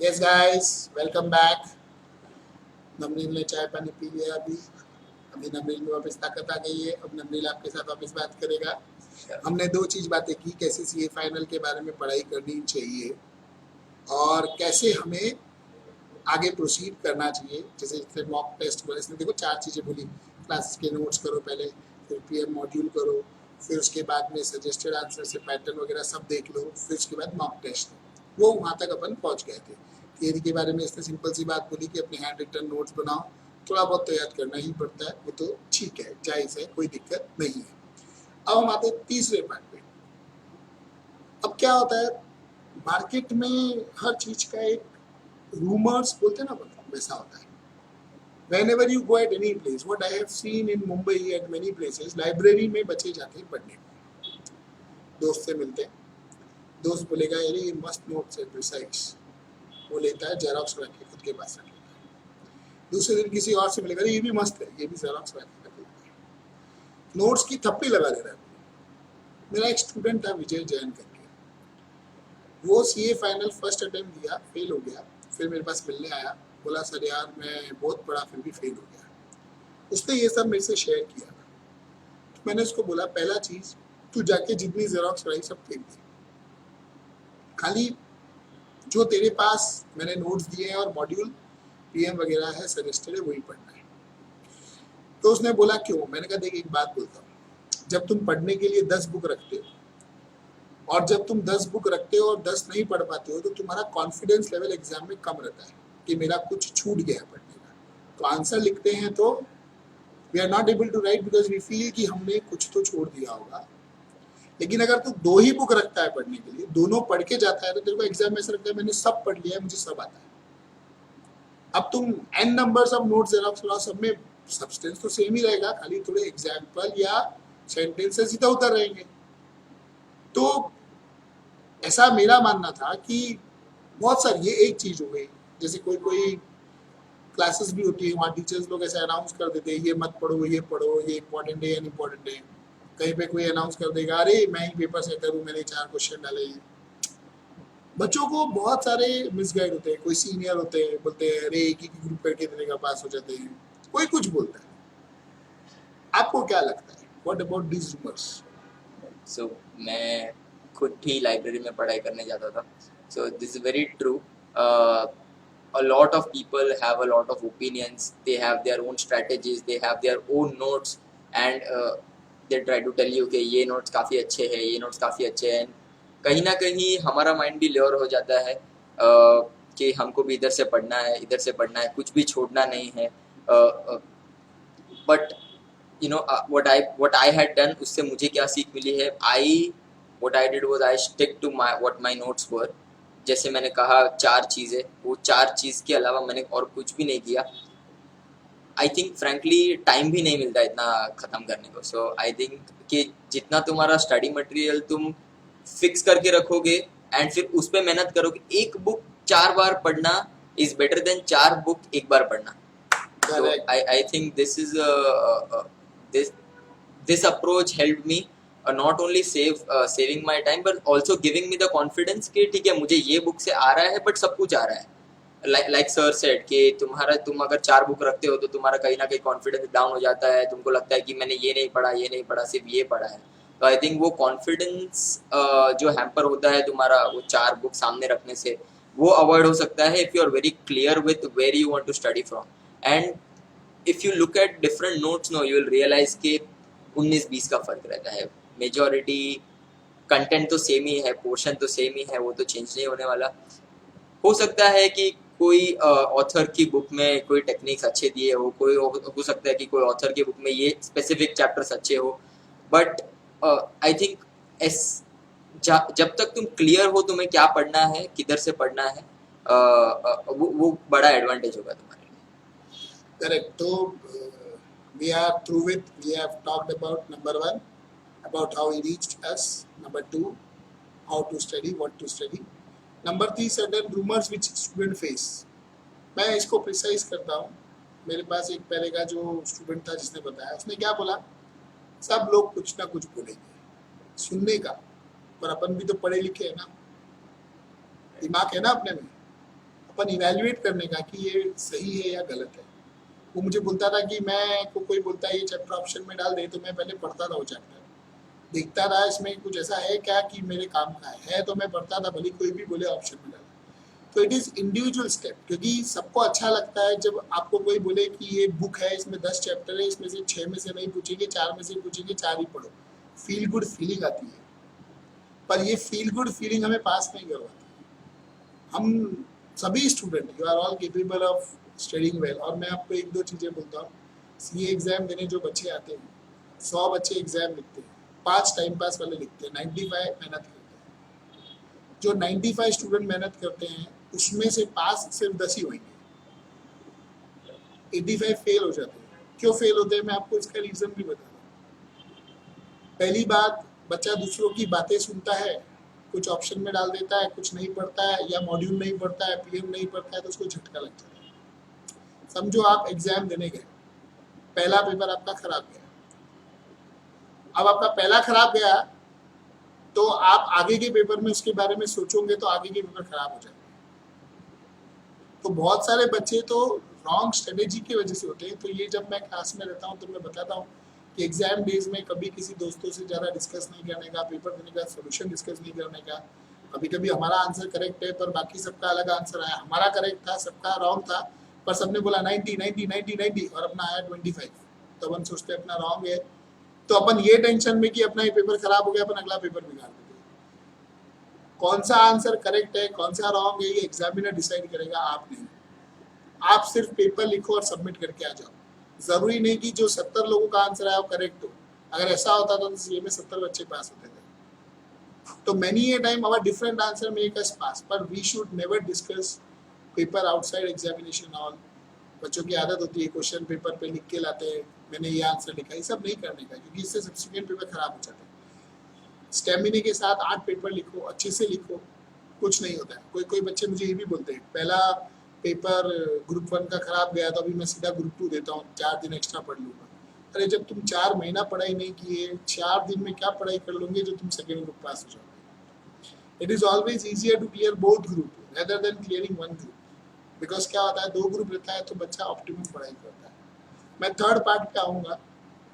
Yes guys, welcome back. Namreen ने चाय पानी पी लिया अभी। नमरीन में वापस ताकत आ गई है। अब नमरीन आपके साथ वापस बात करेगा। हमने दो चीज बातें की, कैसे सीए फाइनल के बारे में पढ़ाई करनी चाहिए और कैसे हमें आगे प्रोसीड करना चाहिए। जैसे इसने मॉक टेस्ट बोला, इसने देखो चार चीजें बोली। क्लासेस के नोट्स करो पहले, फिर पीएम मॉड्यूल करो, फिर उसके बाद में सजेस्टेड आंसर से पैटर्न वगैरह सब देख लो, फिर उसके बाद मॉक टेस्ट। वो वहाँ तक अपन पहुँच गए थे। थियरी के बारे में इसने सिंपल सी बात बोली कि अपने हैंड रिटन नोट्स बनाओ, थोड़ा बहुत तो याद करना ही पड़ता है, वो तो ठीक है, जायज़ है, कोई दिक्कत नहीं है। अब हम आते हैं तीसरे पार्ट पे। अब क्या होता है, मार्केट में हर चीज का एक रूमर्स बोलते हैं ना, वैसा होता है। Whenever you go at any place, what I have seen in Mumbai at many places, library में बच्चे जाते हैं पढ़ने, दोस्त से मिलते हैं, दोस्त बोलेगा अरे ये मस्त नोट्स है प्रिसाइज, वो लेता है जेरोक्स रख के खुद के पास रख लेता है। दूसरे दिन किसी और से मिलेगा, ये भी मस्त है, ये भी जेरोक्स रख के रख लेता है। नोट्स की थप्पी लगा दे रहा है। मेरा एक स्टूडेंट था विजय जैन करके, वो सीए फाइनल फर्स्ट अटेम्प्ट दिया, फेल हो गया। फिर मेरे पास मिलने आया, बोला सर यार मैं बहुत पढ़ा फिर भी फेल हो गया। उसने ये सब मेरे से शेयर किया। तो मैंने उसको बोला पहला चीज, तू जाके जितनी जेरोक्स रही सब फेंक दे, खाली जो तेरे पास मैंने नोट्स दिए हैं और मॉड्यूल पीएम वगैरह है सजेस्टेड है वही पढ़ना है। तो उसने बोला क्यों? मैंने कहा देख एक बात बोलता हूँ, जब तुम पढ़ने के लिए 10 बुक रखते हो और जब तुम 10 बुक रखते हो और 10 नहीं पढ़ पाते हो, तो तुम्हारा कॉन्फिडेंस लेवल एग्जाम में कम रहता है कि मेरा कुछ छूट गया पढ़ने का। तो आंसर लिखते हैं तो we are not able to write because we feel कि हमने कुछ तो छोड़ दिया होगा। लेकिन अगर तू दो ही बुक रखता है पढ़ने के लिए, दोनों पढ़ के जाता है, तो तेरे को एग्जाम में ऐसा लगता है मैंने सब पढ़ लिया है, मुझे सब आता है। अब तुम N numbers of notes xerox लो, सब में सब्सटेंस तो सेम ही रहेगा, खाली थोड़े एग्जाम्पल या सेंटेंसेस इधर उधर रहेंगे। तो ऐसा मेरा मानना था कि बहुत सारी, ये एक चीज हो गई। जैसे कोई कोई क्लासेस भी होती है, वहाँ टीचर्स लोग ऐसे अनाउंस कर देते हैं ये मत पढ़ो, ये पढ़ो, ये इंपॉर्टेंट है या इम्पोर्टेंट है। कहीं पे कोई अनाउंस कर देगा अरे मैं ही पेपर सेटर हूँ, मैंने 4 क्वेश्चन डाले हैं। बच्चों को बहुत सारे मिसगाइड होते हैं। कोई सीनियर होते हैं, बोलते हैं अरे एक ही ग्रुप करके देने पास हो जाते हैं, कोई कुछ बोलता है। आपको क्या लगता है, व्हाट अबाउट दिस रूमर्स? सो मैं खुद ही लाइब्रेरी में पढ़ाई करने जाता था. So this is very true. A lot of people have a lot of opinions, they have their own strategies, they have their own notes, and they try to tell you कि ये notes काफ़ी अच्छे हैं, ये notes काफ़ी अच्छे हैं. कहीं ना कहीं हमारा माइंड भी ल्योर हो जाता है कि हमको भी इधर से पढ़ना है, इधर से पढ़ना है, कुछ भी छोड़ना नहीं है. But you know what I had done, उससे मुझे क्या सीख मिली है. What I did was I stick to what my notes were. जैसे मैंने कहा 4 चीज़ें, वो 4 चीज़ के अलावा मैंने और कुछ भी नहीं किया. आई थिंक फ्रैंकली टाइम भी नहीं मिलता इतना ख़त्म करने को. सो आई थिंक कि जितना तुम्हारा स्टडी मटेरियल तुम फिक्स करके रखोगे एंड फिर उस पर मेहनत करोगे, एक बुक 4 बार पढ़ना इज बेटर देन 4 बुक एक बार पढ़ना. So I think this approach helped me not only saving my time but also giving me the confidence कि ठीक है मुझे ये बुक से आ रहा है बट सब कुछ आ रहा है. Like sir said कि तुम अगर 4 बुक रखते हो तो तुम्हारा कहीं ना कहीं कॉन्फिडेंस डाउन हो जाता है. तुमको लगता है कि मैंने ये नहीं पढ़ा, सिर्फ ये पढ़ा है. तो आई थिंक वो कॉन्फिडेंस जो हैम्पर होता है तुम्हारा वो 4 बुक सामने रखने से, वो अवॉइड हो सकता है if you are very clear with where you want to study from. And if you look at different notes no, you will realise कि 19-20 का फर्क रहता है. मेजॉरिटी कंटेंट तो सेम ही है, पोर्शन तो सेम ही है, वो तो चेंज नहीं होने वाला. हो सकता है कि कोई ऑथर की बुक में कोई टेक्निक्स अच्छे दिए हो, कोई हो सकता है कि कोई ऑथर की बुक में ये स्पेसिफिक चैप्टर्स अच्छे हो. बट आई थिंक जब तक तुम क्लियर हो तुम्हें क्या पढ़ना है, किधर से पढ़ना है, वो बड़ा एडवांटेज होगा तुम्हारे लिए. करेक्ट. तो we are through with, we have talked about number 1 about how he reached us, number 2 how to study, what to study, number 3 certain rumors which student face. मैं इसको प्रिसाइज करता हूँ. मेरे पास एक पहले का जो स्टूडेंट था जिसने बताया, उसने क्या बोला, सब लोग कुछ ना कुछ बोलेंगे, सुनने का, पर अपन भी तो पढ़े लिखे हैं ना, दिमाग है ना अपने में, अपन इवेल्युएट करने का कि ये सही है या गलत है। वो मुझे बोलता था कि मैं को कोई बोलता है ये चैप्टर ऑप्शन में डाल दे, तो मैं पहले पढ़ता था वो चैप्टर, देखता था इसमें कुछ ऐसा है क्या कि मेरे काम का है तो मैं पढ़ता था, भले कोई भी बोले ऑप्शन में डाल। तो इट इज़ इंडिविजुअल स्टेप, क्योंकि सबको अच्छा लगता है जब आपको कोई बोले कि ये बुक है, इसमें 10 चैप्टर है, इसमें से 6 में से नहीं पूछेंगे, 4 में से पूछेंगे, 4 ही पढ़ो, फील गुड फीलिंग आती है। पर ये फील गुड फीलिंग हमें पास नहीं करवाती। हम सभी student, you are all capable of studying well. और मैं आपको एक दो चीज़ें बोलता हूँ, सीए एग्जाम देने जो बच्चे आते हैं, 100 बच्चे एग्जाम लिखते हैं, 5 टाइम पास वाले लिखते हैं, 95 मेहनत करते हैं। जो 95 स्टूडेंट मेहनत करते हैं उसमें से पास सिर्फ 10 ही होंगे, 85 फेल हो जाते हैं। क्यों फेल होते हैं, मैं आपको इसका रीज़न भी बता दूँ। पहली बात, बच्चा दूसरों की बातें सुनता है, कुछ ऑप्शन में डाल देता है, कुछ नहीं पढ़ता है, या मॉड्यूल नहीं पढ़ता है, पीएम नहीं पढ़ता है, तो उसको झटका लग जाता है। समझो आप एग्जाम देने गए, पहला पेपर आपका खराब गया। अब आपका पहला खराब गया तो आप आगे के पेपर में उसके बारे में सोचोगे तो आगे के पेपर खराब हो जाएंगे। तो बहुत सारे बच्चे तो रॉन्ग स्ट्रेटेजी की वजह से होते हैं। तो ये जब मैं क्लास में रहता हूँ तो मैं बताता हूँ कि एग्जाम डेज में कभी किसी दोस्तों से ज़्यादा डिस्कस नहीं करने का, पेपर देने का सोल्यूशन डिस्कस नहीं करने का। कभी कभी हमारा आंसर करेक्ट है पर बाकी सबका अलग आंसर आया, हमारा करेक्ट था सबका रॉन्ग था, पर सबने बोला 90 90 90 90 और अपना आया 25। तो अपन सोचते अपना रॉन्ग है, तो अपन ये टेंशन में कि अपना ये पेपर खराब हो गया, अपन अगला पेपर बिगाड़ देते। कौन सा आंसर करेक्ट है कौन सा रॉन्ग है ये एग्जामिनर डिसाइड करेगा, आप नहीं। आप सिर्फ पेपर लिखो और सबमिट करके आ जाओ। जरूरी नहीं कि जो 70 लोगों का आंसर आया वो करेक्ट हो। अगर ऐसा होता तो सीए में 70 बच्चे पास होते थे। तो many a time our different answer make us pass, पर we should never discuss paper outside examination all. बच्चों की आदत होती है क्वेश्चन पेपर पे लिख के लाते हैं, मैंने ये आंसर लिखा, ये सब नहीं करने का, क्योंकि इससे सब्सिक्वेंट पेपर खराब हो जाता है। स्टेमिने के साथ 8 पेपर लिखो, अच्छे से लिखो, कुछ नहीं होता है। कोई कोई बच्चे मुझे ये भी बोलते हैं, पहला पेपर ग्रुप 1 का खराब गया तो अभी मैं सीधा ग्रुप 2 देता हूँ, 4 दिन एक्स्ट्रा पढ़ लूँगा। अरे जब तुम 4 महीना पढ़ाई नहीं किए, 4 दिन में क्या पढ़ाई कर लोगे जो तुम सेकेंड ग्रुप पास हो जाओगे। It is always easier to clear both group rather than clearing 1 group, because क्या होता है 2 ग्रुप रहता है तो बच्चा ऑप्टिमम पढ़ाई करता है। मैं थर्ड पार्ट पे आऊँगा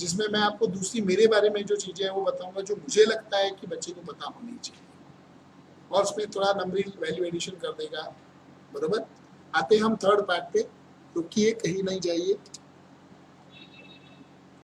जिसमें मैं आपको दूसरी मेरे बारे में जो चीज़ें हैं वो बताऊँगा जो मुझे लगता है कि बच्चे को पता होनी चाहिए, और उसमें थोड़ा नंबरिंग वैल्यू एडिशन कर देगा। बराबर, आते हम थर्ड पार्ट पे, रुकिए कहीं नहीं जाइए।